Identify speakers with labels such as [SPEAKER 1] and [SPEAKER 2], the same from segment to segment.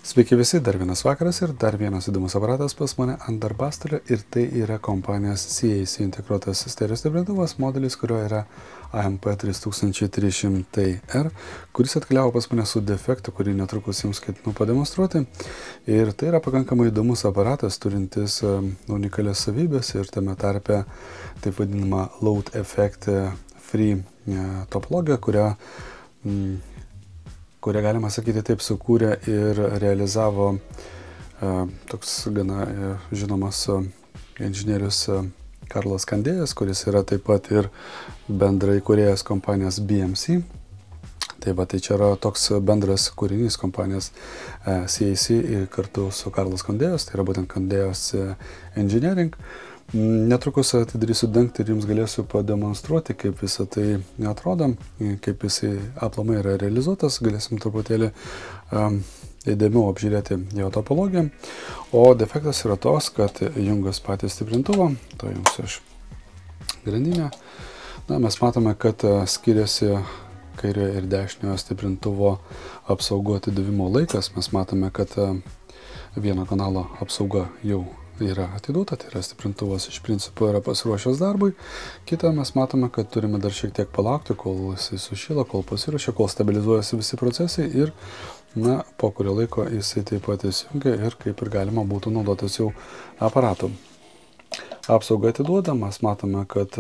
[SPEAKER 1] Sveiki visi, dar vienas vakaras ir dar vienas įdomus aparatas pas mane ant darbastalio ir tai yra kompanijos CAC integruotas stereo stiprintuvas, modelis, kurio yra AMP3300R, kuris atkeliavo pas mane su defektu, kurį netrukus jums ketinu pademonstruoti. Ir tai yra pakankamai įdomus aparatas, turintis unikalias savybės ir tame tarpe taip vadinama load effect free topologija, kurią galima sakyti taip sukūrė ir realizavo toks gana žinomas inžinierius Karlas Kandėjas, kuris yra taip pat ir bendrai įkūrėjas kompanijos BMC. Tai čia yra toks bendras kūrinys kompanijos CAC kartu su Karlas Kandėjos, tai yra būtent Kandėjos Engineering. Netrukus atidarysiu dangtį ir jums galėsiu pademonstruoti, kaip visą tai atrodo, kaip jisai aplamai yra realizuotas, galėsim truputėlį įdėmiau apžiūrėti jo topologiją. O defektas yra tos, kad jungas patį stiprintuvą, to jums iš grandinę, mes matome, kad skiriasi kairiojo ir dešiniojo stiprintuvo apsaugų atidavimo laikas. Mes matome, kad vieno kanalo apsauga jau yra atiduota, tai yra stiprintuvas iš principo yra pasiruošęs darbui. Kita mes matome, kad turime dar šiek tiek palaukti, kol jisai sušyla, kol pasiruošia, kol stabilizuojasi visi procesai ir po kurio laiko jisai taip pat įsijungia ir kaip ir galima būtų naudotis jau aparatu. Apsauga atiduoda, mes matome, kad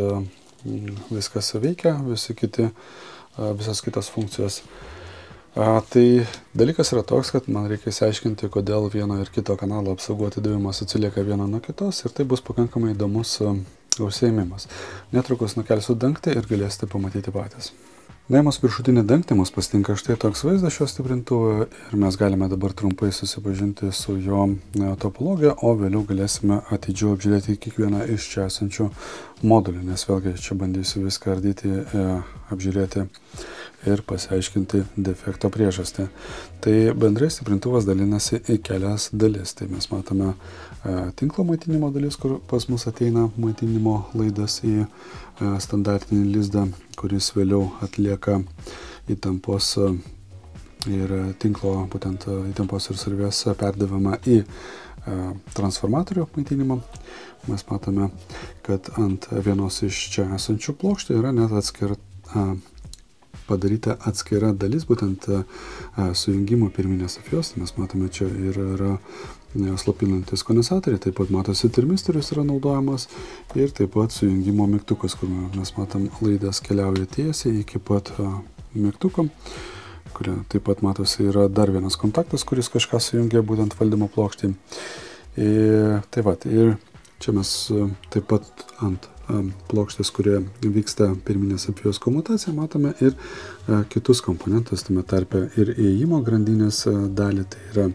[SPEAKER 1] viskas veikia, visas kitos funkcijos. Tai dalykas yra toks, kad man reikia išsiaiškinti, kodėl vieno ir kito kanalo apsaugų atidavimas atsilieka vieno nuo kitos ir tai bus pakankamai įdomus užsiėmimas. Netrukus nukelsiu dangtį ir galėsite pamatyti patys. Nuėmus viršutinį dangtį mus pasitinka štai toks vaizdas šio stiprintuvo ir mes galime dabar trumpai susipažinti su jo topologija, o vėliau galėsime atidžiau apžiūrėti kiekvieną iš čia esančių modulių, nes vėlgi čia bandysiu viską ardyti, apžiūrėti ir pasiaiškinti defekto priežastį. Tai bendrai stiprintuvas dalinasi į kelias dalis. Tai mes matome tinklo maitinimo dalis, kur pas mus ateina maitinimo laidas į standartinį lizdą, kuris vėliau atlieka įtampos ir tinklo, būtent įtampos ir srovės perdavimą į transformatorių maitinimą. Mes matome, kad ant vienos iš čia esančių plokščių yra net padaryta atskira dalis, būtent sujungimo pirminės apjos. Mes matome, čia yra slopinantis kondensatoriai, taip pat matosi termistorius yra naudojamas ir taip pat sujungimo mygtukas, kur mes matom laidas keliauja tiesiai iki pat mygtuko, kuria taip pat matosi yra dar vienas kontaktas, kuris kažką sujungia būtent valdymo plokštį. Ir čia mes taip pat ant plokštės, kurie vyksta pirminės apjos komutacija, matome ir kitus komponentus, tame tarpe ir įėjimo grandinės dalį, tai yra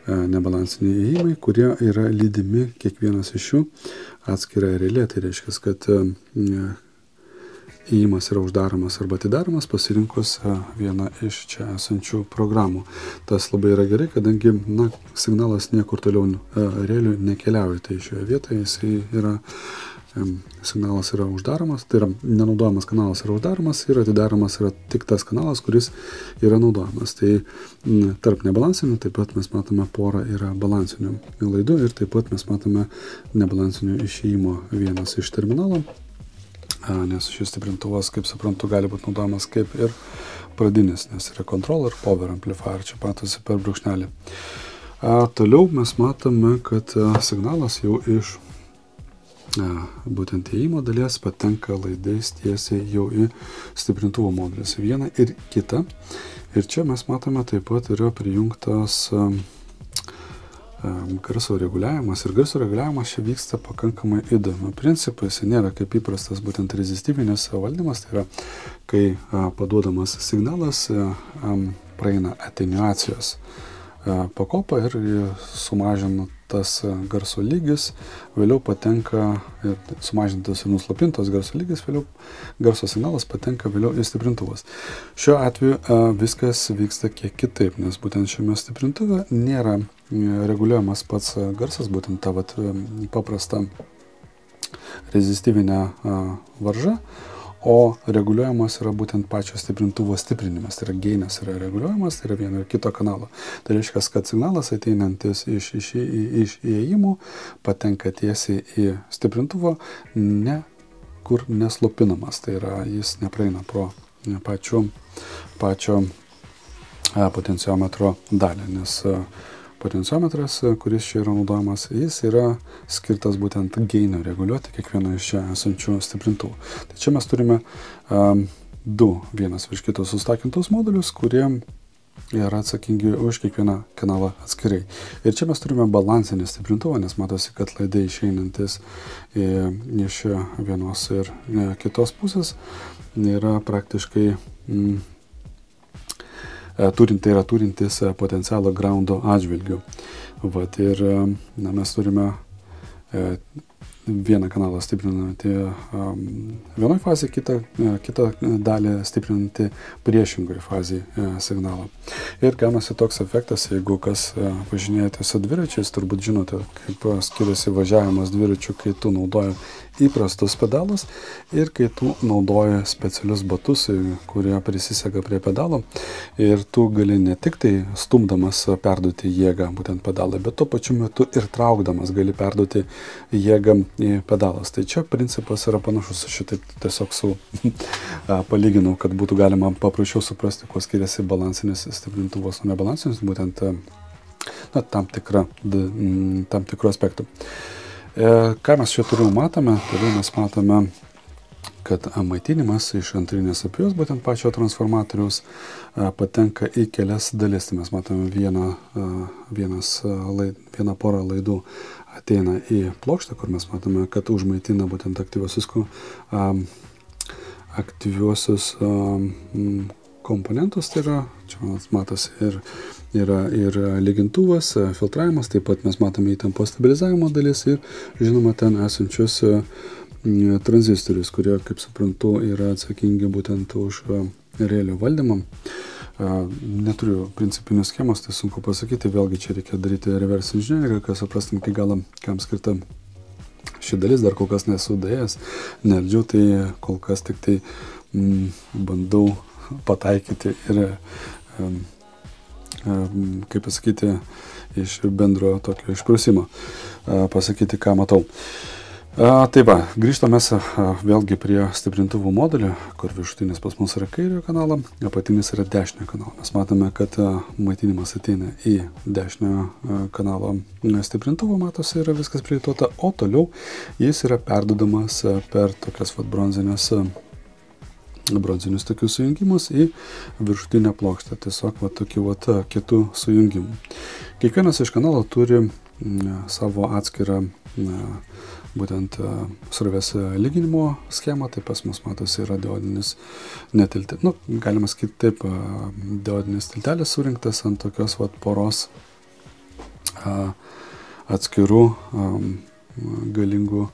[SPEAKER 1] nebalansiniai įėjimai, kurie yra lydimi kiekvienas iš jų atskira relė. Tai reiškia, kad įėjimas yra uždaromas arba atidaromas pasirinkus vieną iš čia esančių programų. Tas labai yra gerai, kadangi signalas niekur toliau realių nekeliauja. Tai šioje vietoje signalas yra uždaromas, tai yra nenaudojamas kanalas yra uždaromas ir atidaromas yra tik tas kanalas, kuris yra naudojamas. Tai tarp nebalansinių taip pat mes matome porą yra balansinių laidų ir taip pat mes matome nebalansinių išėjimo vienas iš terminalo, nes šis stiprintuvas, kaip suprantu, gali būti naudojamas kaip ir pradinis, nes yra controller, power amplifier, čia matosi per brūkšnelį. Toliau mes matome, kad signalas jau iš būtent įėjimo dalies patenka laidais tiesiai jau į stiprintuvo modulius vieną ir kitą. Ir čia mes matome taip pat yra prijungtas garso reguliavimas. Ir garso reguliavimas čia vyksta pakankamai įdomiu principu. Jis nėra kaip įprastas būtent rezistyvinis valdymas. Tai yra, kai paduodamas signalas praeina atenuacijos pakopą ir sumažina tas garso lygis, vėliau patenka sumažintas ir nuslopintas garso lygis, vėliau garso signalas patenka vėliau į stiprintuvas. Šiuo atveju viskas vyksta kiek kitaip, nes būtent šiame stiprintuve nėra reguliuojamas pats garsas, būtent ta paprasta rezistyvinė varža, o reguliuojamas yra būtent pačio stiprintuvo stiprinimas, tai yra geinas yra reguliuojamas, tai yra vieno ir kito kanalo. Tai reiškia, kad signalas ateinantis iš įėjimų patenka tiesiai į stiprintuvo, kur neslopinamas, tai yra jis nepraeina pro pačio potenciometro dalį, nes potenciometras, kuris čia yra naudojamas, jis yra skirtas būtent geinio reguliuoti kiekvieno iš čia esančių stiprintuvų. Tai čia mes turime du vienas virš kito sustakintus modulius, kurie yra atsakingi už kiekvieną kanalą atskirai. Ir čia mes turime balansinį stiprintuvą, nes matosi, kad laidai išeinantis iš vienos ir kitos pusės yra praktiškai turintis potencialą groundo atžvilgių. Vat, ir mes turime vieną kanalą stiprinantį vienoj fazėje, kitą dalį stiprinantį priešingoje fazėje signalą. Ir gaunasi toks efektas, jeigu kas važinėjate su dviračiais, turbūt žinote, kaip skiriasi važiavimas dviračių, kai tu naudoji įprastus pedalus ir kai tu naudoji specialius batus, kurie prisisega prie pedalo, ir tu gali ne tik tai stumdamas perduoti jėgą būtent pedalą, bet tuo pačiu metu ir traukdamas gali perduoti jėgą į pedalas. Tai čia principas yra panašus, šitaip tiesiog palyginau, kad būtų galima paprasčiau suprasti, kuo skiriasi balansinis stiprintuvas, o nebalansinis, būtent tam tikrų aspektų. Ką mes čia toliau matome? Toliau mes matome, kad maitinimas iš antrinės apjos, būtent pačio transformatoriaus, patenka į kelias dalis. Tai mes matome vieną porą laidų ateina į plokštę, kur mes matome, kad užmaitina būtent aktyviuosius komponentus, tai yra, čia matosi ir lygintuvas, filtravimas, taip pat mes matome įtampos stabilizavimo dalis ir, žinoma, ten esančius tranzistorius, kurie, kaip suprantu, yra atsakingi būtent už realių valdymą. Neturiu principinių schemos, tai sunku pasakyti, vėlgi čia reikia daryti reverse engineering, kad suprastum iki galo, kam skirta ši dalis, dar kol kas nesu dėjęs, nerdžiu, tai kol kas tik tai bandau pataikyti ir kaip pasakyti, iš bendro tokio išprusimo pasakyti, ką matau. Tai va, grįžtame vėlgi prie stiprintuvų modulio, kur viršutinis pas mus yra kairio kanalo, apatinis yra dešinio kanalo. Mes matome, kad maitinimas ateina į dešinio kanalo stiprintuvą, matosi, yra viskas prieituota, o toliau jis yra perduodamas per tokias bronzinius tokius sujungimus į viršutinę plokštę, tiesiog tokių kitų sujungimų. Kiekvienas iš kanalų turi savo atskirą būtent srovės lyginimo schemą, tai pas mus matosi yra diodinis galima sakyti taip, diodinis tiltelis surinktas ant tokios poros atskirų galingų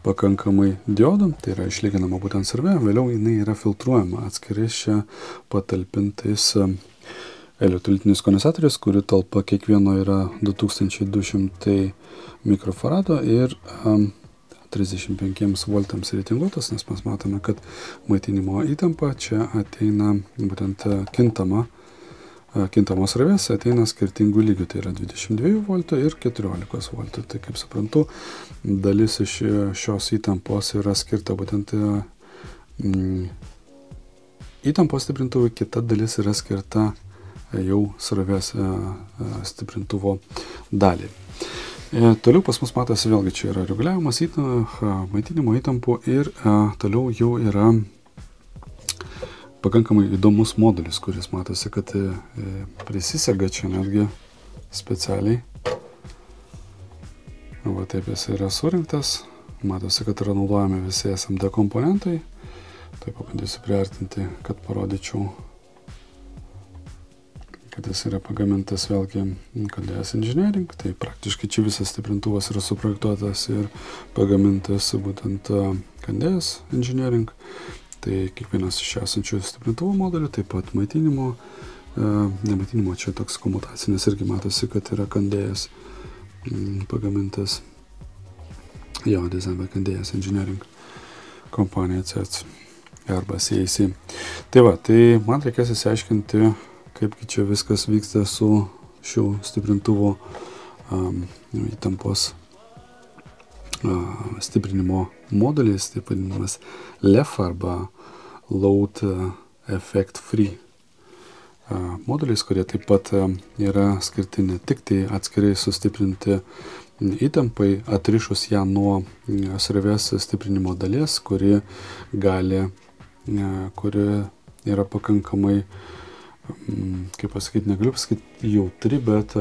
[SPEAKER 1] pakankamai diodų, tai yra išlyginama būtent srovė, vėliau jinai yra filtruojama atskirai čia patalpintais elektolitinis kondensatorius, kuri talpa kiekvieno yra 2200 mikrofarado ir 35 voltams reitinguotas, nes mes matome, kad maitinimo įtampa čia ateina būtent kintamos srovės, ateina skirtingų lygių, tai yra 22 voltų ir 14 voltų. Tai kaip suprantu, dalis iš šios įtampos yra skirta būtent įtampos stiprintuvui, kita dalis yra skirta jau srovės stiprintuvo dalį. Toliau pas mus matosi, vėlgi čia yra reguliavimas maitinimo įtampų ir toliau jau yra pakankamai įdomus modulis, kuris matosi, kad prisisega čia netgi specialiai. Va taip jis yra surinktas, matosi, kad yra naudojami visi SMD komponentai. Tai pabandysiu priartinti, kad parodyčiau, kad jis yra pagamintas vėlgi Candeas Engineering, tai praktiškai čia visas stiprintuvas yra suprojektuotas ir pagamintas būtent Candeas Engineering. Tai kiekvienas iš esančių stiprintuvo modelių, taip pat maitinimo, nemaitinimo, čia toks komutacinis irgi matosi, kad yra Candeas pagamintas, jo, Design by Candeas Engineering kompanija CERC. arba CAC. Tai va, tai man reikės įsiaiškinti, kaipgi čia viskas vyksta su šių stiprintuvo įtampos stiprinimo moduliais, taip vadinamas LEF arba Load Effect Free moduliais, kurie taip pat yra skirti ne tik tai atskirai sustiprinti įtampai, atrišus ją nuo srovės stiprinimo dalies, kuri yra pakankamai, kaip pasakyti, negaliu pasakyti jautri, bet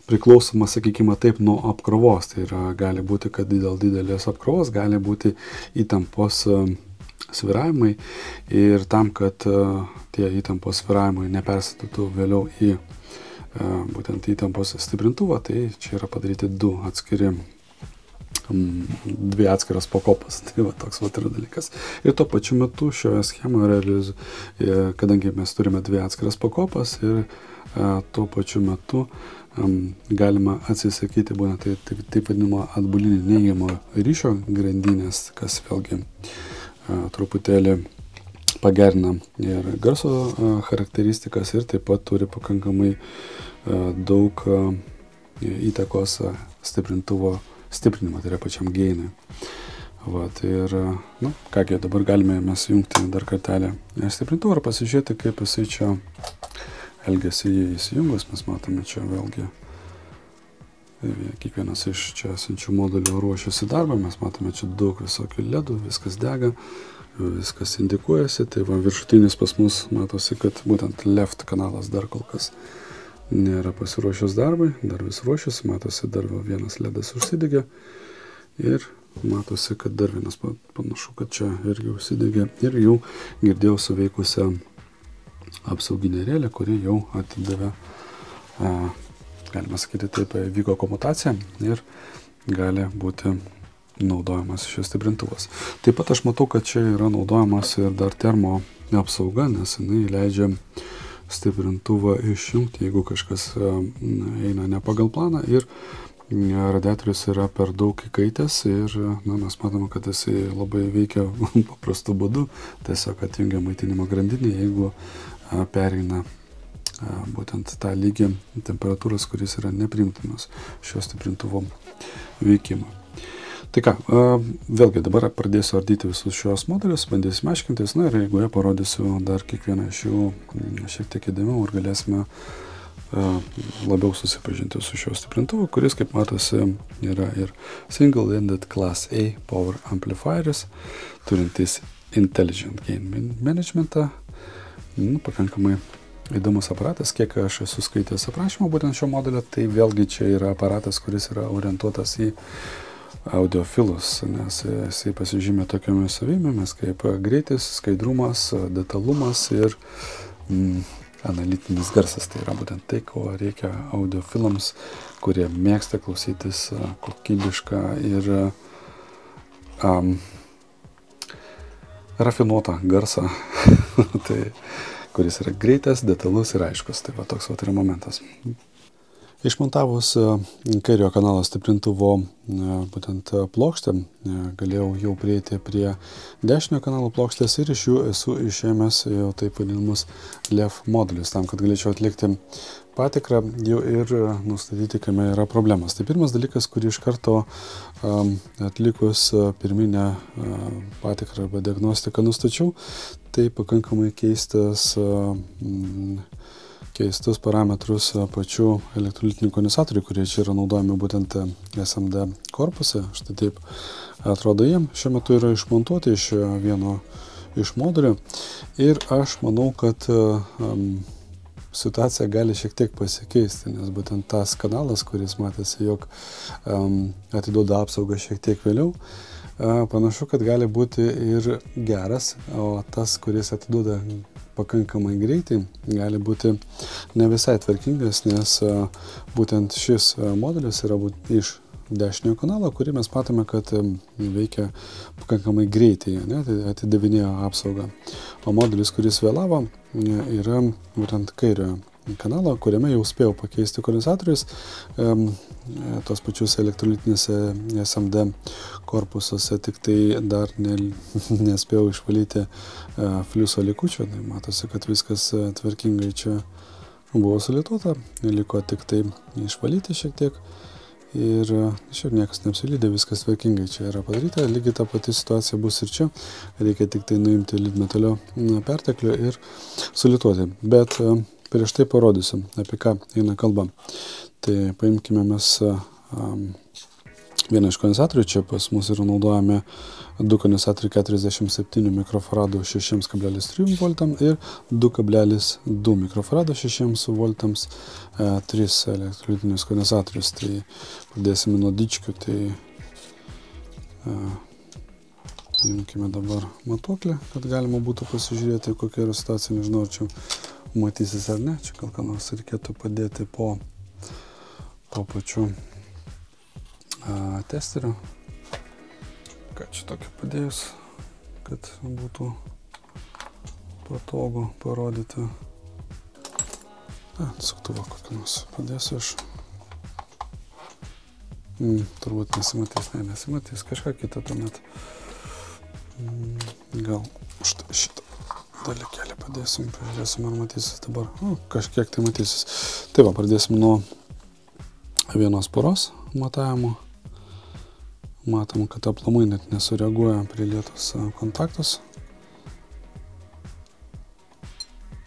[SPEAKER 1] priklausoma, sakykime taip, nuo apkrovos. Tai yra, gali būti, kad dėl didelės apkrovos gali būti įtampos svyravimai ir tam, kad tie įtampos svyravimai nepersiduotų vėliau į būtent įtampos stiprintuvą, tai čia yra padaryti dvi atskiras pakopas. Tai va, toks va yra dalykas. Ir tuo pačiu metu šioje schemoje, kadangi mes turime dvi atskiras pakopas ir tuo pačiu metu galima atsisakyti būtent taip vadinamo atbulinio neigiamo ryšio grandinės, kas vėlgi truputėlį pagerina ir garso charakteristikas ir taip pat turi pakankamai daug įtakos stiprintuvo stiprinimą, tai yra pačiam geinui. Va, tai ir, kągi, dabar galime mes jungti dar kartelę stiprintuvą ir pasižiūrėti, kaip jisai čia elgiasi įsijungus. Mes matome čia vėlgi kiekvienas iš čia esančių modulių ruošiasi darbą. Mes matome čia daug visokių ledų, viskas dega, viskas indikuojasi. Tai va, viršutinis pas mus matosi, kad būtent left kanalas dar kol kas nėra pasiruošęs darbai, dar vis ruošiasi, matosi dar vienas ledas užsidegė ir matosi, kad dar vienas panašu, kad čia irgi užsidegė ir jau girdėjau suveikusią apsauginę rėlę, kuri jau atidavė, galima sakyti taip, vyko komutacija ir gali būti naudojamas šis stiprintuvas. Taip pat aš matau, kad čia yra naudojamas ir dar termo apsauga, nes jinai leidžia stiprintuvą išjungti, jeigu kažkas eina ne pagal planą ir radiatorius yra per daug įkaitęs ir mes matome, kad jisai labai veikia paprastu būdu, tiesiog atjungia maitinimo grandinį, jeigu pereina būtent tą lygį temperatūros, kuris yra nepriimtinas šio stiprintuvo veikimo. Tai ką, vėlgi dabar pradėsiu ardyti visus šios modelius, bandysim aiškintis, ir jeigu parodysiu dar kiekvieną iš jų šiek tiek įdėmiau ir galėsime labiau susipažinti su šios stiprintuvu, kuris, kaip matosi, yra ir Single-Ended Class A Power Amplifieris, turintis Intelligent Gain Managementą, pakankamai įdomus aparatas, kiek aš esu skaitęs aprašymą būtent šio modelio, tai vėlgi čia yra aparatas, kuris yra orientuotas į audiofilus, nes jisai pasižymė tokiomis savybėmis kaip greitis, skaidrumas, detalumas ir analitinis garsas. Tai yra būtent tai, ko reikia audiofilams, kurie mėgsta klausytis kokybišką ir rafinuotą garsą, tai, kuris yra greitas, detalus ir aiškus. Tai va, toks yra momentas. Išmontavus kairio kanalo stiprintuvo būtent plokštę, galėjau jau prieiti prie dešinio kanalo plokštės ir iš jų esu išėmęs jau taip vadinamus LEF modulius, tam, kad galėčiau atlikti patikrą jau ir nustatyti, kame yra problemas. Tai pirmas dalykas, kurį iš karto atlikus pirminę patikrą arba diagnostiką nustačiau, tai pakankamai keistus parametrus pačių elektrolitinių kondensatorių, kurie čia yra naudojami būtent SMD korpuse. Štai taip atrodo jie. Šiuo metu yra išmontuoti iš vieno iš modulių ir aš manau, kad situacija gali šiek tiek pasikeisti, nes būtent tas kanalas, kuris matėsi, jog atiduoda apsaugą šiek tiek vėliau, panašu, kad gali būti ir geras, o tas, kuris atiduoda pakankamai greitai, gali būti ne visai tvarkingas, nes būtent šis modelis yra iš dešiniojo kanalo, kurį mes matome, kad veikia pakankamai greitai, atidavinėjo apsaugą. O modelis, kuris vėlavo, yra būtent kairiojo kanalą, kuriame jau spėjau pakeisti kondensatorius, tos pačius elektrolitinėse SMD korpusuose, tik tai dar nespėjau išvalyti fliuso likučio, tai matosi, kad viskas tvarkingai čia buvo sulituota, liko tik tai išvalyti šiek tiek ir šiaip niekas neapsilydė, viskas tvarkingai čia yra padaryta, lygiai ta pati situacija bus ir čia, reikia tik tai nuimti lydmetalio perteklių ir sulituoti, bet prieš tai parodysiu, apie ką eina kalba. Tai paimkime mes vieną iš kondensatorių, čia pas mus yra naudojami 2 kondensatoriai 47 mikrofaradų 6,3 voltam ir 2,2 mikrofarado 6 voltams 3 elektrolitinius kondensatorius. Tai pradėsime nuo dičkių, tai imkime dabar matuoklį, kad galima būtų pasižiūrėti, kokia yra situacija, nežinau, ar čia matysis ar ne, čia gal ką nors reikėtų padėti po pačiu testeriu. Ką čia tokį padėjus, kad būtų patogu parodyti. Suktuvą kokį nors padėsiu aš. Turbūt nesimatys, kažką kitą tuomet. Gal šitą dalykėlį padėsim, pažiūrėsim, ar matysis dabar. Kažkiek tai matysis. Tai va, pradėsim nuo vienos poros matavimo. Matom, kad aplamai net nesureaguoja prie lietos kontaktus.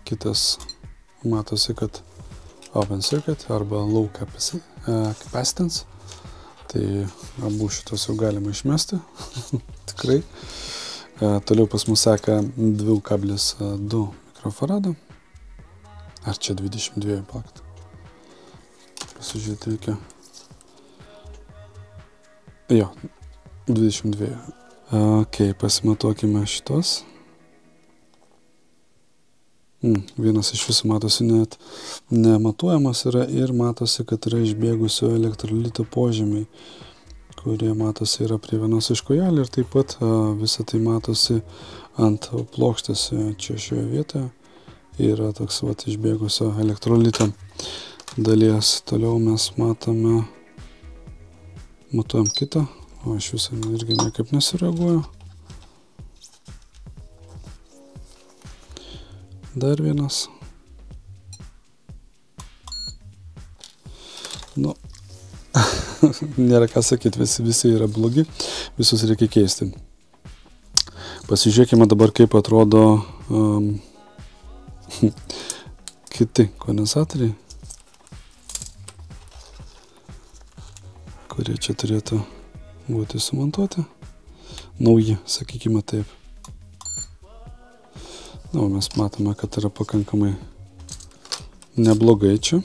[SPEAKER 1] Kitas matosi, kad open circuit arba low capacitance. Tai abu šitos jau galima išmesti. Tikrai. Toliau pas mus seka 2,2 mikrofarado. Ar čia 22 plakt? Pasižiūrėti reikia. Jo, 22. Ok, pasimatuokime šitos. Vienas iš visų matosi net nematuojamas yra ir matosi, kad yra išbėgusio elektrolito požymiai, kurie matosi yra prie vienos iš kojelių ir taip pat visą tai matosi ant plokštės čia šioje vietoje. Yra toks vat išbėgusio elektrolito dalies. Toliau mes matuojam kitą, o iš viso irgi niekaip nesireaguoja. Dar vienas. Nu, nėra ką sakyti, visi yra blogi, visus reikia keisti. Pasižiūrėkime dabar, kaip atrodo kiti kondensatoriai, kurie čia turėtų būti sumontuoti. Nauji, sakykime taip. Na, mes matome, kad yra pakankamai neblogai čia.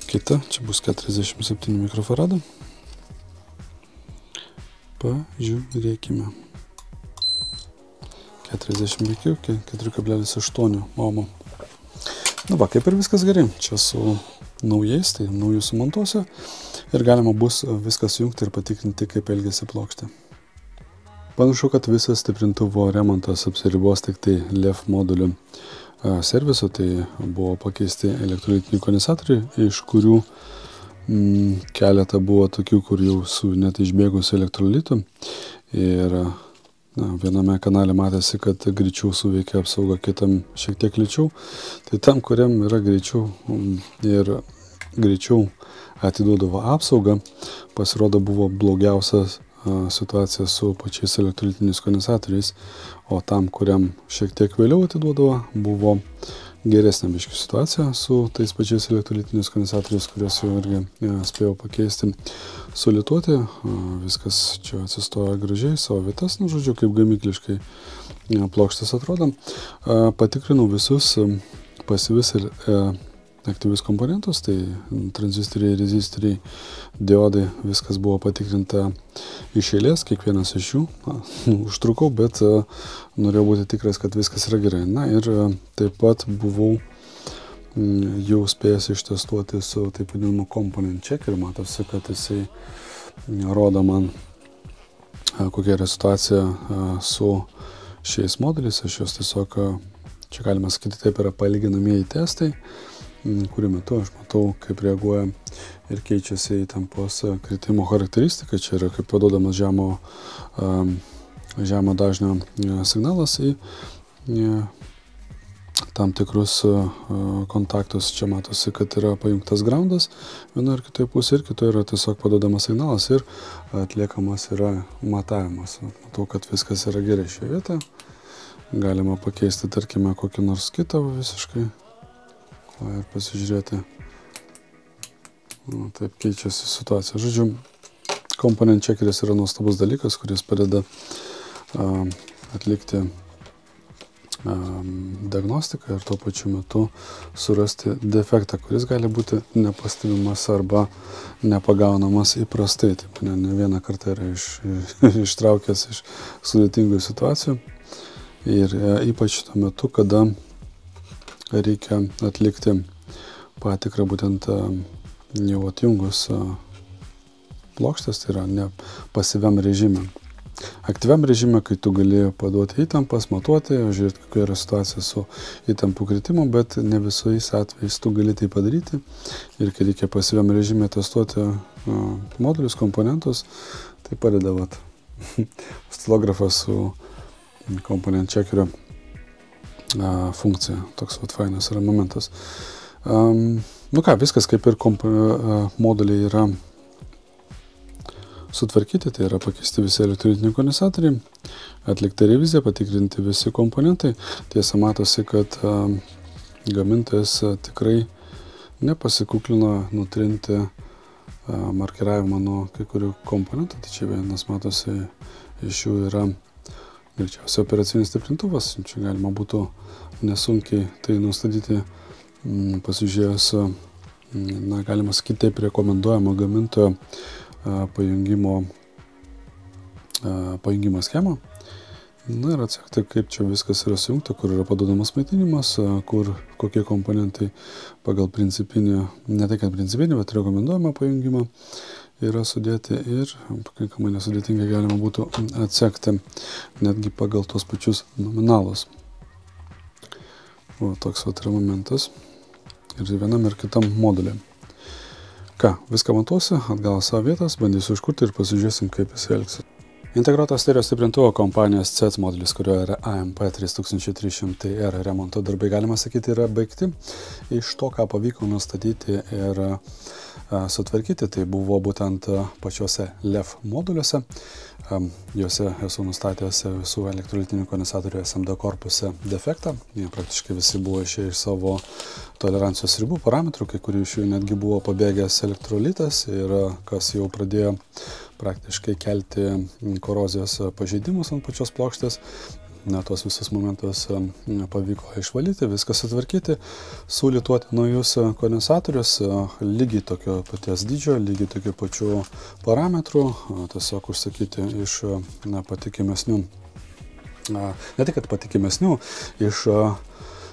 [SPEAKER 1] Kita, čia bus 47 mikrofarado. Pažiūrėkime. 45, 4,8 ohmų. Nu va, kaip ir viskas gerai. Čia su naujais, tai naujų sumontuosiu. Ir galima bus viską sujungti ir patikrinti, kaip elgiasi plokštė. Panašu, kad visas stiprintuvo remontas apsiribos tik tai LEF modulių servisu. Tai buvo pakeisti elektrolitiniai kondensatoriai, iš kurių keletą buvo tokių, kur jau su net išbėgusiu elektrolitu. Ir viename kanale matėsi, kad greičiau suveikia apsauga, kitam šiek tiek lėčiau. Tai tam, kuriam yra greičiau ir greičiau atiduodavo apsaugą, pasirodo buvo blogiausia situacija su pačiais elektrolitiniais kondensatoriais, o tam, kuriam šiek tiek vėliau atiduodavo, buvo geresnė biškį situacija su tais pačiais elektrolitiniais kondensatoriais, kuriuos jau irgi spėjau pakeisti, sulituoti. Viskas čia atsistoja gražiai savo vietas, nu žodžiu, kaip gamykliškai plokštės atrodo. Patikrinau visus pasyvius ir aktyvius komponentus, tai tranzistoriai, rezistoriai, diodai, viskas buvo patikrinta iš eilės, kiekvienas iš jų. Užtrukau, bet norėjau būti tikras, kad viskas yra gerai. Na ir taip pat buvau jau spėjęs ištestuoti su taip vadinamu component checker. Matosi, kad jisai rodo man, kokia yra situacija su šiais moduliais. Aš juos tiesiog, čia galima sakyti, taip yra palyginamieji testai, kurių metu aš matau, kaip reaguoja ir keičiasi įtampos kritimo charakteristika. Čia yra kaip paduodamas žemo dažnio signalas į tam tikrus kontaktus. Čia matosi, kad yra pajungtas groundas vienoje ir kitoje pusėje, ir kitoje yra tiesiog paduodamas signalas ir atliekamas yra matavimas. Matau, kad viskas yra gerai šioje vietoje. Galima pakeisti, tarkime, kokį nors kitą visiškai. Ir pasižiūrėti. Taip keičiasi situacija. Žodžiu, komponent checkeris yra nuostabus dalykas, kuris padeda atlikti diagnostiką ir tuo pačiu metu surasti defektą, kuris gali būti nepastebimas arba nepagaunamas įprastai. Taip, ne vieną kartą yra ištraukęs iš sudėtingų situacijų. Ir ypač tuo metu, kada reikia atlikti patikrą būtent jau atjungus plokštės, tai yra ne pasyviam režime. Aktyviam režime, kai tu gali paduoti įtampas, matuoti, žiūrėti, kokia yra situacija su įtampų kritimu, bet ne visais atvejais tu gali tai padaryti. Ir kai reikia pasyviam režime testuoti modulius, komponentus, tai padeda oscilografas su komponent checkerio funkcija. Toks fainas yra momentas. Viskas kaip ir moduliai yra sutvarkyti, tai yra pakeisti visi elektrolitiniai kondensatoriai, atlikta revizija, patikrinti visi komponentai. Tiesa, matosi, kad gamintojas tikrai nepasikuklino nutrinti markiravimą nuo kai kurių komponentų. Tai čia vienas, matosi, iš jų yra greičiausiai operacinis stiprintuvas. Čia galima būtų nesunkiai tai nustatyti, pasižiūrėjus, galima sakyti, taip rekomenduojama gamintojo pajungimo schemą. Ir atsekti, kaip čia viskas yra sujungta, kur yra paduodamas maitinimas, kur kokie komponentai pagal principinį, ne tai kad principinį, bet rekomenduojamą pajungimą yra sudėti ir pakankamai nesudėtingai galima būtų atsekti netgi pagal tos pačius nominalus. Toks yra momentas ir vienam ir kitam modulė. Viską matuosiu, atgal savo vietas, bandysiu iškurti ir pasižiūrėsim, kaip jis elgsis. Integruoto stereo stiprintuvo kompanijos CETS modelis, kurio yra AMP3300R remonto darbai, galima sakyti, yra baigti. Iš to, ką pavyko nustatyti ir sutvarkyti, tai buvo būtent pačiuose LEF moduliuose. Juose esu nustatęs visų elektrolitinių kondensatorių SMD korpuse defektą. Jie praktiškai visi buvo išėję iš savo tolerancijos ribų parametrų, kai kurių iš jų netgi buvo pabėgęs elektrolitas ir kas jau pradėjo praktiškai kelti korozijos pažeidimus ant pačios plokštės. Tuos visus momentus pavyko išvalyti, viską sutvarkyti, sulituoti naujus kondensatorius, lygiai tokio paties dydžio, lygiai tokių pačių parametrų, tiesiog užsakyti iš patikimesnių, ne tik patikimesnių, iš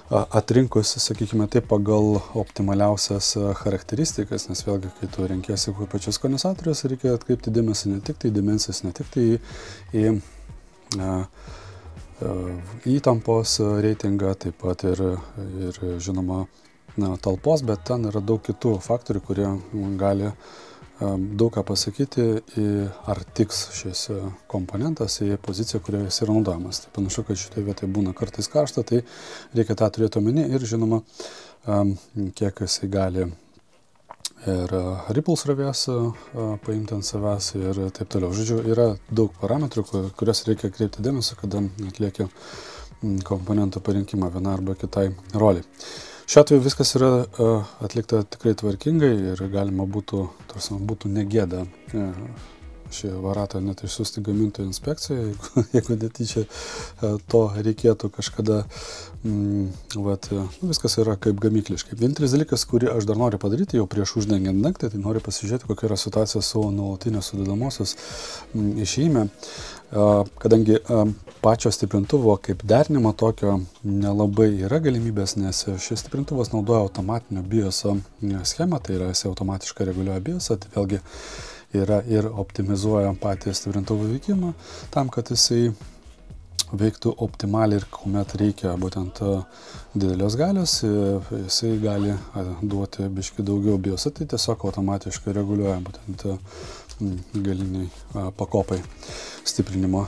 [SPEAKER 1] atrinkus, sakykime taip, pagal optimaliausias charakteristikas, nes vėlgi, kai tu renkiesi pačius kondensatorius, reikia atkreipti dėmesį ne tik tai dimensijas, ne tik tai į įtampos reitingą, taip pat ir žinoma talpos, bet ten yra daug kitų faktorių, kurie gali daug ką pasakyti, ar tiks šis komponentas į poziciją, kurioje jis yra naudojamas. Tai panašu, kad šitoje vietoje būna kartais karšta, tai reikia tą turėti omeny ir žinoma, kiek jisai gali ir ripple srovės paimti ant savęs ir taip toliau. Žodžiu, yra daug parametrų, kurias reikia kreipti dėmesį, kada atlieki komponentų parinkimą vieną arba kitai roliai. Šiuo atveju viskas yra atlikta tikrai tvarkingai ir galima būtų negėda šį varatą net išsiųsti gamintojų inspekciją, jeigu netyčia to reikėtų kažkada. Viskas yra kaip gamykliškai. Vienintelis dalykas, kurį aš dar noriu padaryti jau prieš uždengiant dangtį, tai noriu pasižiūrėti, kokia yra situacija su nuolatinės sudedamosios išėjime. Kadangi pačio stiprintuvo kaip derinimo tokio nelabai yra galimybės, nes šis stiprintuvas naudoja automatinio BIOSo schemą, tai yra jis automatiškai reguliuoja BIOSą, tai vėlgi yra ir optimizuoja patį stiprintuvo veikimą tam, kad jisai veiktų optimaliai ir kuomet reikia būtent didelės galios, jisai gali duoti biškį daugiau BIOS, tai tiesiog automatiškai reguliuoja būtent galiniai pakopai stiprinimo.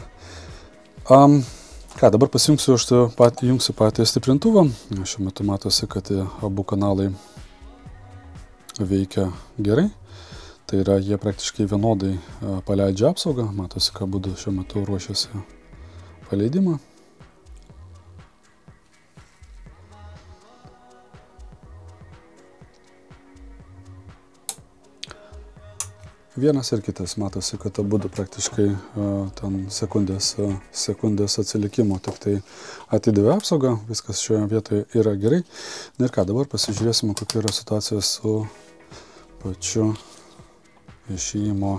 [SPEAKER 1] Ką, dabar pasijungsiu patį stiprintuvą. Šiuo metu matosi, kad abu kanalai veikia gerai. Tai yra, jie praktiškai vienodai paleidžia apsaugą. Matosi, kad abudu šiuo metu ruošiasi paleidimą. Vienas ir kitas matosi, kad abudu praktiškai ten sekundės atsilikimo tik tai atidavė apsaugą, viskas šioje vietoje yra gerai. Na ir ką, dabar pasižiūrėsime, kokia yra situacija su pačiu išėjimo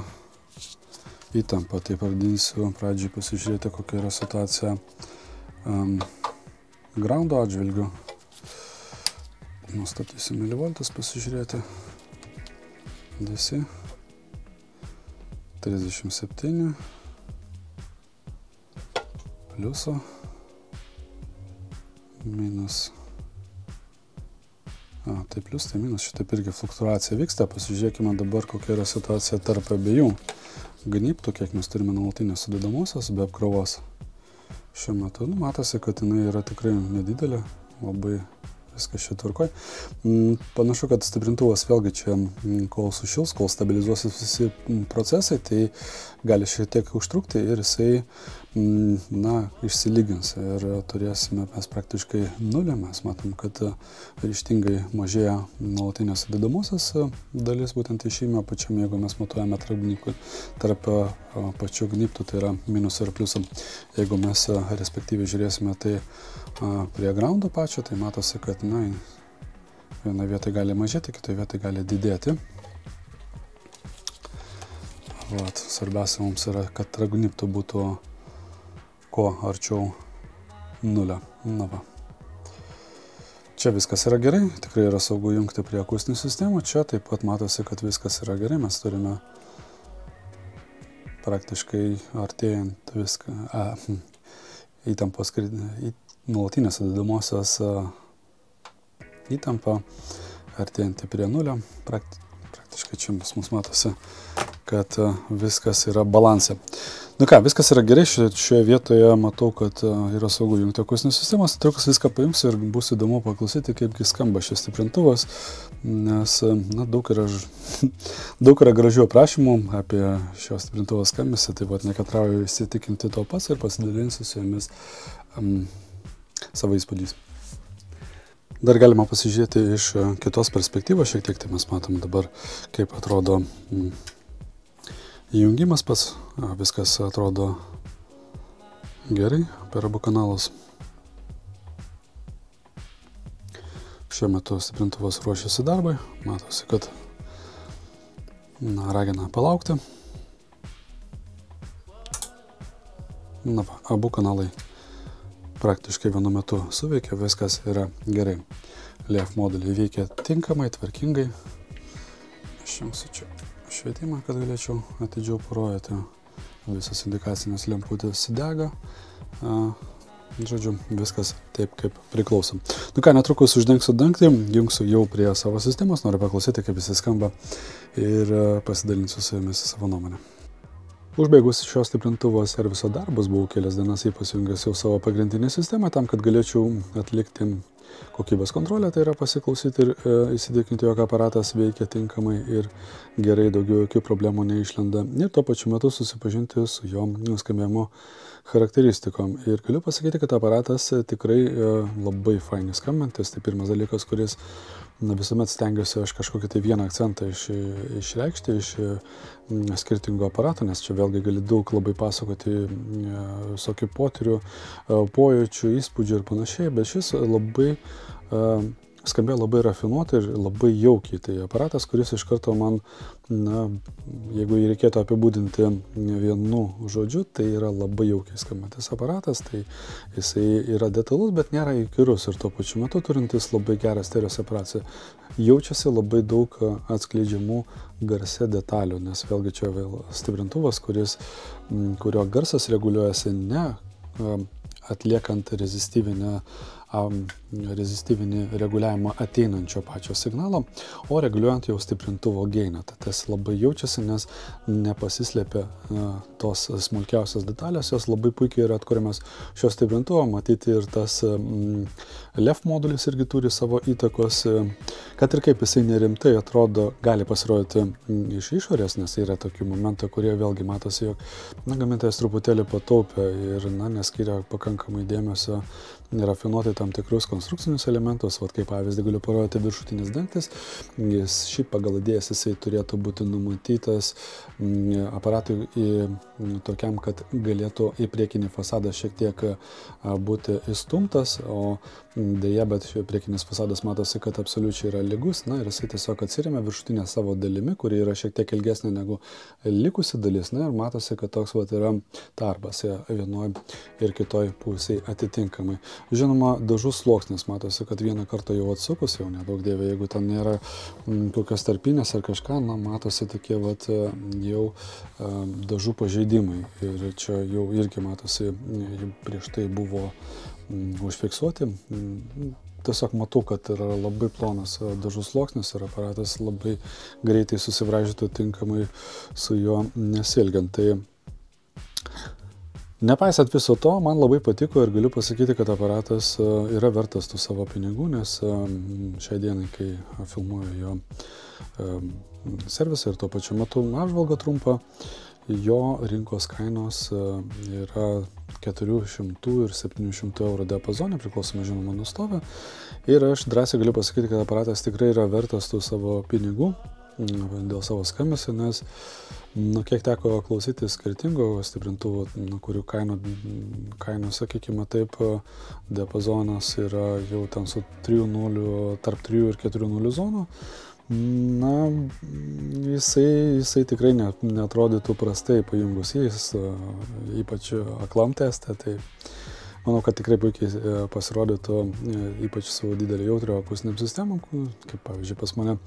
[SPEAKER 1] įtampa. Tai pradėsiu pradžiai pasižiūrėti, kokia yra situacija groundo atžvilgiu. Nustatysiu milivoltus pasižiūrėti. DC 37 pliuso minus. Tai plius, tai minus, šitaip irgi fluktuacija vyksta. Pasižiūrėkime dabar, kokia yra situacija tarp abiejų gnybtų, kiek mes turime nuolatinės sudedamosios be apkrovos. Šiuo metu matosi, kad jinai yra tikrai nedidelė, labai viskas čia tvarkoj. Panašu, kad stiprintuvas vėlgi čia, kol sušils, kol stabilizuosis visi procesai, tai gali šiek tiek užtrukti ir jisai, išsilygins. Ir turėsime mes praktiškai nulį. Mes matom, kad ryžtingai mažėja nuolatinės sudedamosios dalis, būtent išėjimo pačiam, jeigu mes matuojame tarp pačių gnybtų, tai yra minus ir pliusų. Jeigu mes respektyviai žiūrėsime, tai prie groundo pačio, tai matosi, kad viena vieta gali mažėti, kitoje vietoje gali didėti. Svarbiausia mums yra, kad gnybtų būtų kuo arčiau nulio. Čia viskas yra gerai, tikrai yra saugu jungti prie akustinių sistemų. Čia taip pat matosi, kad viskas yra gerai. Mes turime praktiškai artėjant viską, įtampos nuolatinės sudedamosios įtampa, artėjantį prie nulio. Praktiškai čia mums matosi, kad viskas yra balanse. Viskas yra gerai, šioje vietoje matau, kad yra saugu jungti akustinės sistemas. Trukus viską paimsiu ir bus įdomu paklausyti, kaipgi skamba šis stiprintuvas, nes daug yra gražių aprašymų apie šio stiprintuvo skambesį, taip pat nekatrauju įsitikinti to pats ir pasidalinsiu su jumis savo įspūdžiais. Dar galima pasižiūrėti iš kitos perspektyvos, šiek tiek tai mes matom dabar, kaip atrodo įjungimas pats, viskas atrodo gerai per abu kanalus. Šiuo metu stiprintuvas ruošiasi darbui, matosi, kad ragina palaukti. Abu kanalai praktiškai vienu metu suveikia, viskas yra gerai. LEF moduliai veikia tinkamai, tvarkingai. Aš jums čia švietimą, kad galėčiau atidžiau parodyti. Visas indikacinės lemputės dega. Žodžiu, viskas taip, kaip priklauso. Netrukus uždengsiu dangtį, jungsiu jau prie savo sistemos, noriu paklausyti, kaip jis skamba ir pasidalinsiu su jumis savo nuomonę. Užbaigus šios stiprintuvo serviso darbus, buvau kelias dienas pasijungęs jau savo pagrindinę sistemą tam, kad galėčiau atlikti kokybės kontrolę, tai yra pasiklausyti ir įsitikinti, jog aparatas veikia tinkamai ir gerai, daugiau jokių problemų neišlenda ir tuo pačiu metu susipažinti su jo skambėjimo charakteristikom. Ir galiu pasakyti, kad aparatas tikrai labai fainai skambantis. Tai pirmas dalykas, kuris visuomet stengiuosi aš kažkokį tai vieną akcentą išreikšti iš skirtingų aparatų, nes čia vėlgi gali daug labai pasakoti visokių potyrių, pojūčių, įspūdžių ir panašiai, bet šis labai skambėjo labai rafinuotai ir labai jaukiai. Tai aparatas, kuris iš karto man, jeigu jį reikėtų apibūdinti vienu žodžiu, tai yra labai jaukiai skambantis aparatas, tai jisai yra detalus, bet nėra įkyrus ir tuo pačiu metu turintis labai gerą stereo separaciją. Jaučiasi labai daug atskleidžiamų garse detalių, nes vėlgi čia vėl stiprintuvas, kurio garsas reguliuojasi ne atliekant rezistyvinį reguliavimą ateinančio pačio signalo, o reguliuojant jau stiprintuvo gainą. Tai tas labai jaučiasi, nes nepasislėpia tos smulkiausios detalės, jos labai puikiai yra atkuriamas šio stiprintuvo, matyti ir tas LEF modulis irgi turi savo įtakos, kad ir kaip jisai nerimtai atrodo, gali pasirodyti iš išorės, nes yra tokių momentų, kurie vėlgi matosi, jog gamintojas truputėlį pataupė ir neskiria pakankamai dėmesio rafinuoti tam tikrus konstrukcinius elementus, kaip pavyzdį galiu parodyti viršutinis dangtis, jis šiaip pagal idėjas jisai turėtų būti numatytas aparatui tokiam, kad galėtų į priekinį fasadą šiek tiek būti įstumtas, o dėja, bet priekinis fasadas matosi, kad absoliučiai yra lygus, ir jisai tiesiog atsiremia viršutinę savo dalimi, kuri yra šiek tiek ilgesnė negu likusi dalis, ir matosi, kad toks yra tarpas vienoj ir kitoj pusėje atitinkamai. Žinoma, dažų sluoksnis matosi, kad vieną kartą jau atsukus, jau nedaug dievė, jeigu ten nėra kokios tarpinės ar kažką, matosi tokie jau dažų pažeidimai. Ir čia jau irgi matosi, prieš tai buvo užfiksuoti. Tiesiog matau, kad yra labai plonas dažų sluoksnis ir aparatas labai greitai susibraižytų tinkamai su juo nesielgiant. Tai nepaisant viso to, man labai patiko ir galiu pasakyti, kad aparatas yra vertas tų savo pinigų, nes šiai dienai, kai filmuoju jo servisą ir tuo pačiu metu apžvalgą trumpą, jo rinkos kainos yra 400 ir 700 eurų diapazone, priklausomai žinoma nuo stovio. Ir aš drąsiai galiu pasakyti, kad aparatas tikrai yra vertas tų savo pinigų dėl savo skambesio, nes kiek teko klausyti skirtingų stiprintuvų, kurių kainų, sakykime taip, diapazonas yra jau ten su 3.0, tarp 3 ir 4.0 zonų. Jisai tikrai neatrodytų prastai pajungus jais, ypač aklam teste, tai manau, kad tikrai puikiai pasirodytų, ypač su didelį jautrio akustiniam sistemam, kaip pavyzdžiui pas mane.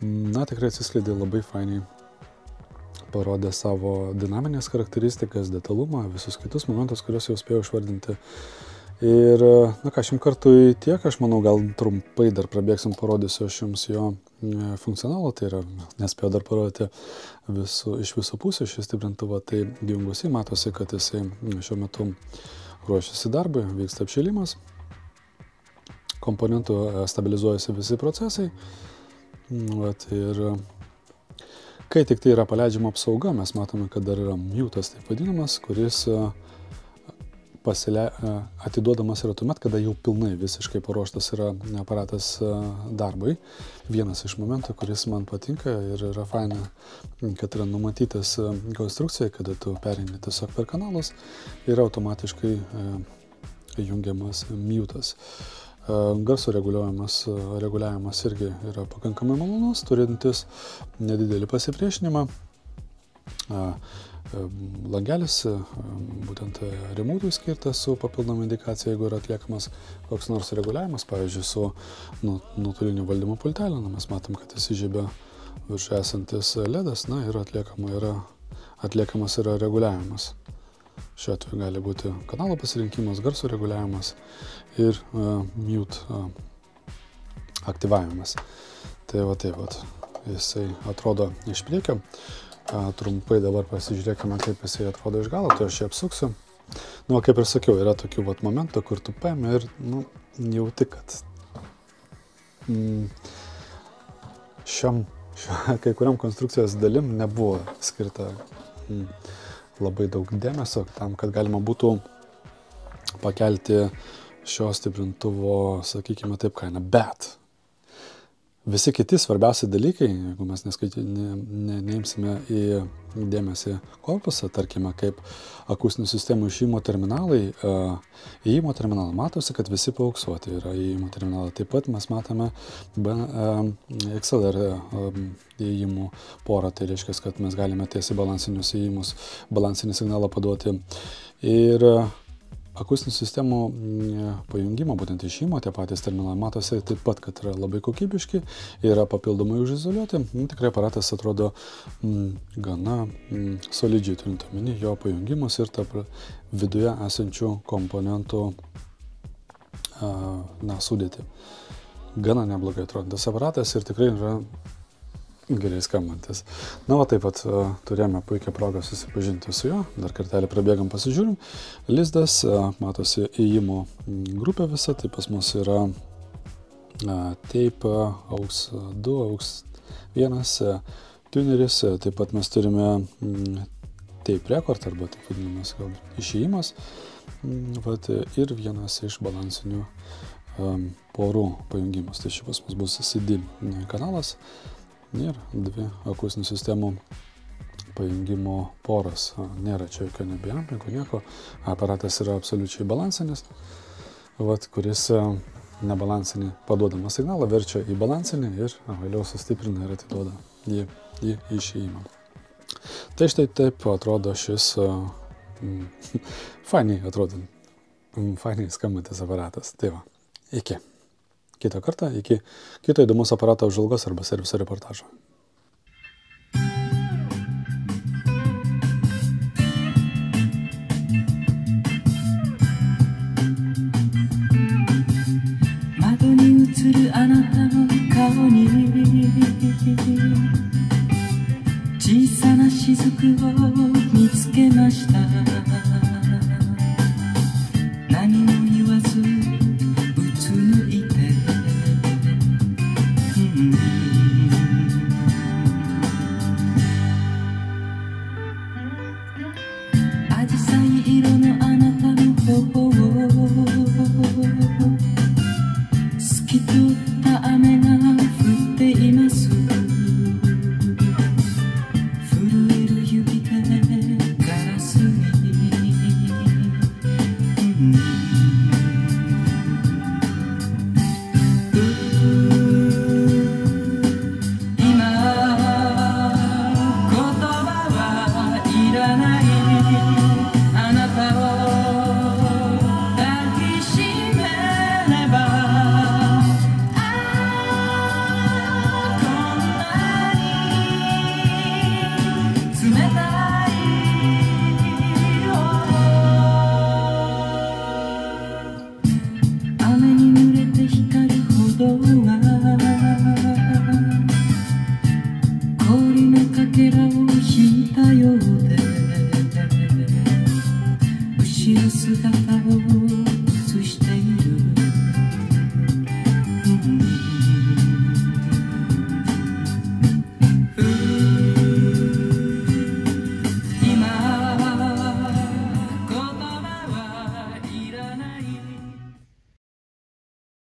[SPEAKER 1] Tikrai atsiskleidė labai fainiai, parodė savo dinaminės charakteristikas, detalumą, visus kitus momentus, kuriuos jau spėjau išvardinti. Ir, šim kartui tiek, aš manau, gal trumpai dar prabėgsim, parodysiu aš jums jo funkcionalą, tai yra, nespėjau dar parodyti iš visų pusių šį stiprintuvą, tai jungusiai matosi, kad jisai šiuo metu ruošiasi darbui, vyksta apšilimas, komponentų stabilizuojasi visi procesai. Ir kai tik tai yra paleidžiama apsauga, mes matome, kad dar yra mutas, taip vadinamas, kuris atiduodamas yra tuomet, kada jau pilnai visiškai paruoštas yra aparatas darbui. Vienas iš momentų, kuris man patinka ir yra faina, kad yra numatytas konstrukcija, kada tu pereini tiesiog per kanalus ir automatiškai jungiamas mutas. Garso reguliavimas irgi yra pakankamai malonus, turintis nedidelį pasipriešinimą. Langelis būtent remūtui skirtas su papildoma indikacija, jeigu yra atliekamas koks nors reguliavimas, pavyzdžiui, su nuotoliniu valdymo pulteliu. Mes matom, kad įsižiebia virš esantis LEDas, ir atliekamas yra reguliavimas. Šiuo atveju gali būti kanalo pasirinkimas, garso reguliavimas ir mute aktyvavimas. Tai jisai atrodo iš priekio. Trumpai dabar pasižiūrėkime, kaip jisai atrodo iš galo, tai aš jį apsuksiu. Kaip ir sakiau, yra tokių momentų, kur tu paimi ir jauti, kad kai kuriam konstrukcijos dalim nebuvo skirta labai daug dėmesio tam, kad galima būtų pakelti šio stiprintuvo, sakykime taip, kainą. Bet visi kiti svarbiausi dalykai, jeigu mes neimsime į dėmesį korpusą, tarkime, kaip akustinių sistemų išėjimo terminalai, matosi, kad visi paauksuoti yra įėjimo terminalai. Taip pat mes matome XLR įėjimų porą, tai reiškia, kad mes galime tiesiai balansinius įėjimus, balansinį signalą paduoti. Ir Akustinių sistemų pajungimo, būtent išėjimo, tie patys terminalai matosi taip pat, kad yra labai kokybiški, yra papildomai užizoliuoti. Tikrai aparatas atrodo gana solidžiai, turint omeny jo pajungimus ir tarp viduje esančių komponentų sudėtį. Gana neblogai atrodantis aparatas ir tikrai yra gerai skambantis. Na, va taip pat turėjome puikią progą susipažinti su juo. Dar kartelį prabėgam, pasižiūrim. Lizdas, matosi įėjimo grupė visa, tai pas mus yra tape AUX 2, AUX 1, tuneris, taip pat mes turime tape record, arba taip vadinamas išėjimas, ir vienas iš balansinių porų pajungimas. Tai čia pas mus bus CD kanalas ir dvi akustinių sistemų pajungimo poras. Nėra čia jokio nebeampingo, nieko. Aparatas yra absoliučiai balansinis, kuris nebalansinį paduodamą signalą verčia į balansinį ir vėliau sustiprina ir atiduoda į išėjimą. Tai štai taip atrodo šis fainiai skambantis aparatas. Tai va, iki kitą kartą, iki kito įdomus aparato apžvalgos arba serviso reportažo.